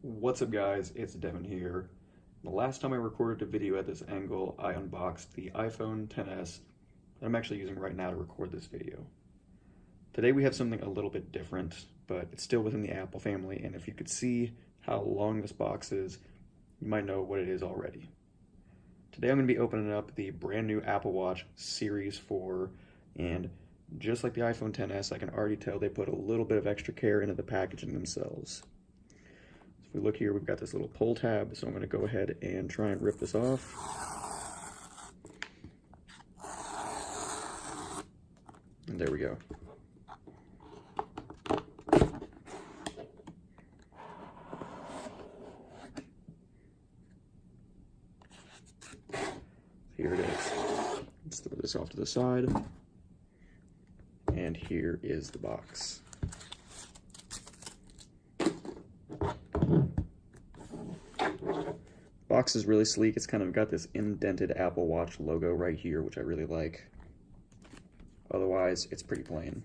What's up guys, it's Devin here. The last time I recorded a video at this angle, I unboxed the iPhone XS that I'm actually using right now to record this video. Today we have something a little bit different, but it's still within the Apple family, and if you could see how long this box is, you might know what it is already. Today I'm going to be opening up the brand new Apple Watch Series 4, and just like the iPhone XS, I can already tell they put a little bit of extra care into the packaging themselves. If we look here, we've got this little pull tab, so I'm going to go ahead and try and rip this off. And there we go. Here it is. Let's throw this off to the side. And here is the box. Box is really sleek. It's kind of got this indented Apple Watch logo right here, which I really like. Otherwise, it's pretty plain.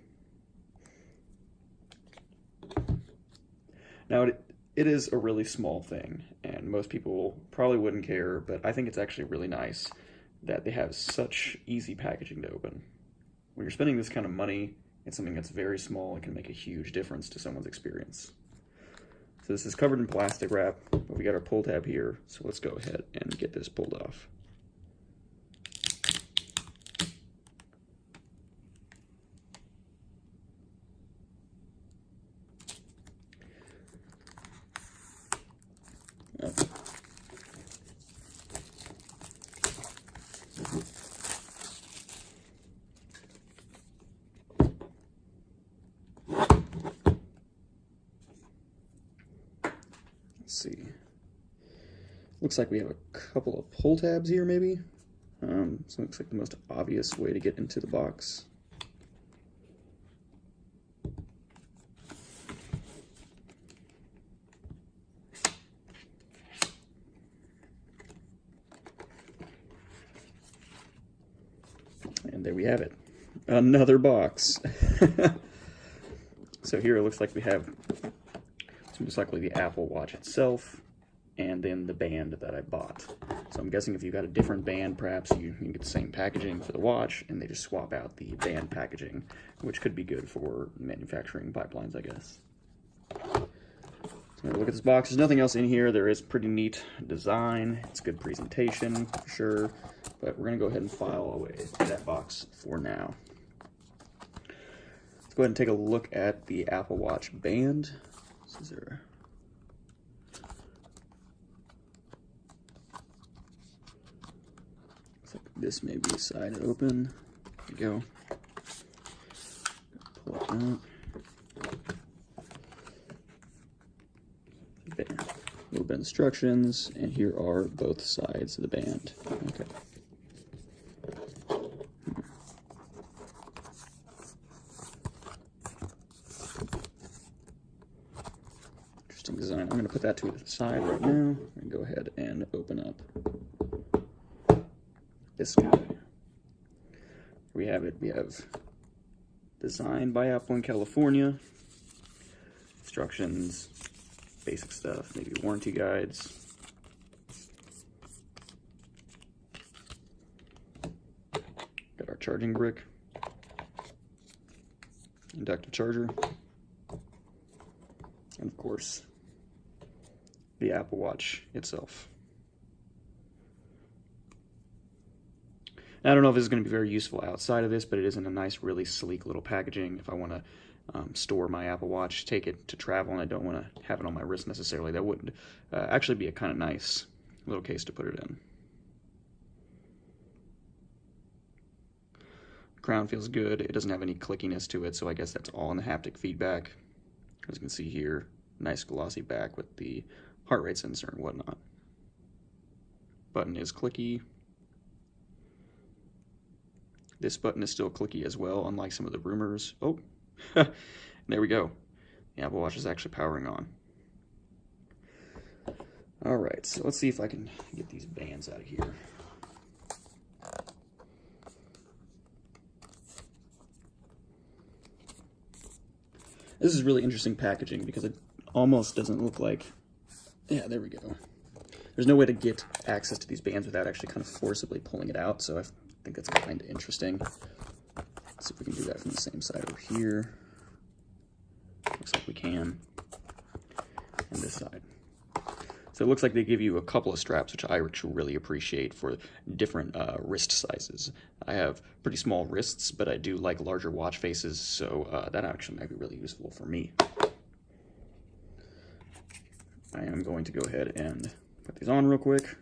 Now, it is a really small thing, and most people probably wouldn't care, but I think it's actually really nice that they have such easy packaging to open. When you're spending this kind of money, it's something that's very small and can make a huge difference to someone's experience. So this is covered in plastic wrap, but we got our pull tab here, so let's go ahead and get this pulled off. Oh. Let's see. Looks like we have a couple of pull tabs here, maybe. So it looks like the most obvious way to get into the box. And there we have it. Another box. So here it looks like we have most likely the Apple Watch itself, and then the band that I bought. So I'm guessing if you got a different band, perhaps you can get the same packaging for the watch, and they just swap out the band packaging, which could be good for manufacturing pipelines, I guess. So look at this box. There's nothing else in here. There is pretty neat design. It's good presentation, for sure, but we're going to go ahead and file away that box for now. Let's go ahead and take a look at the Apple Watch band. Is there... Looks like this may be side open. There we go. Pull it out. There. A little bit of instructions, and here are both sides of the band. Okay. Design. I'm going to put that to the side right now and go ahead and open up this guy. We have it. We have designed by Apple in California, instructions, basic stuff, maybe warranty guides. Got our charging brick, inductive charger, and of course the Apple Watch itself. Now, I don't know if this is going to be very useful outside of this, but it is in a nice, really sleek little packaging. If I want to store my Apple Watch, take it to travel, and I don't want to have it on my wrist necessarily, that would actually be a kind of nice little case to put it in. The crown feels good. It doesn't have any clickiness to it, so I guess that's all in the haptic feedback. As you can see here, nice glossy back with the heart rate sensor and whatnot. Button is clicky. This button is still clicky as well, unlike some of the rumors. Oh, there we go. The Apple Watch is actually powering on. All right, so let's see if I can get these bands out of here. This is really interesting packaging because it almost doesn't look like Yeah, there we go. There's no way to get access to these bands without actually kind of forcibly pulling it out, so I think that's kind of interesting. Let's see if we can do that from the same side over here. Looks like we can. And this side. So it looks like they give you a couple of straps, which I actually really appreciate for different wrist sizes. I have pretty small wrists, but I do like larger watch faces, so that actually might be really useful for me. I am going to go ahead and put these on real quick.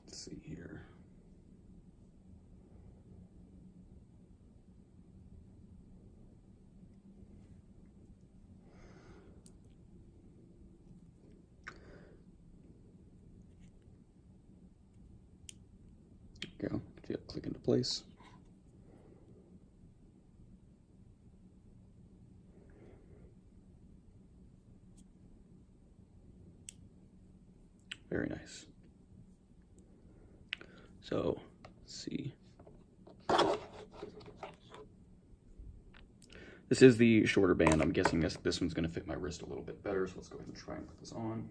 Let's see here. There we go. Click into place. Very nice. So, let's see. This is the shorter band. I'm guessing this one's going to fit my wrist a little bit better, so let's go ahead and try and put this on.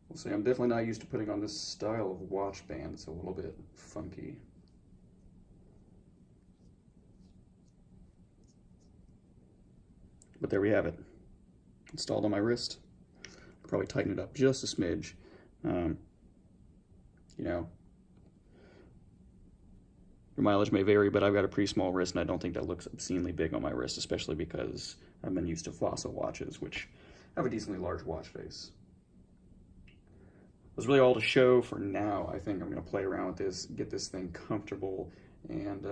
We'll see, I'm definitely not used to putting on this style of watch band. It's a little bit funky. But there we have it. Installed on my wrist. Probably tighten it up just a smidge. You know, your mileage may vary, but I've got a pretty small wrist, and I don't think that looks obscenely big on my wrist, especially because I've been used to fossil watches, which have a decently large watch face. That's really all to show for now. I think I'm going to play around with this, get this thing comfortable, and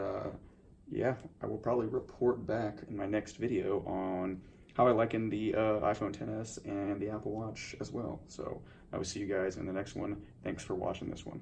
yeah, I will probably report back in my next video on how I like in the iPhone XS and the Apple Watch as well. So I will see you guys in the next one. Thanks for watching this one.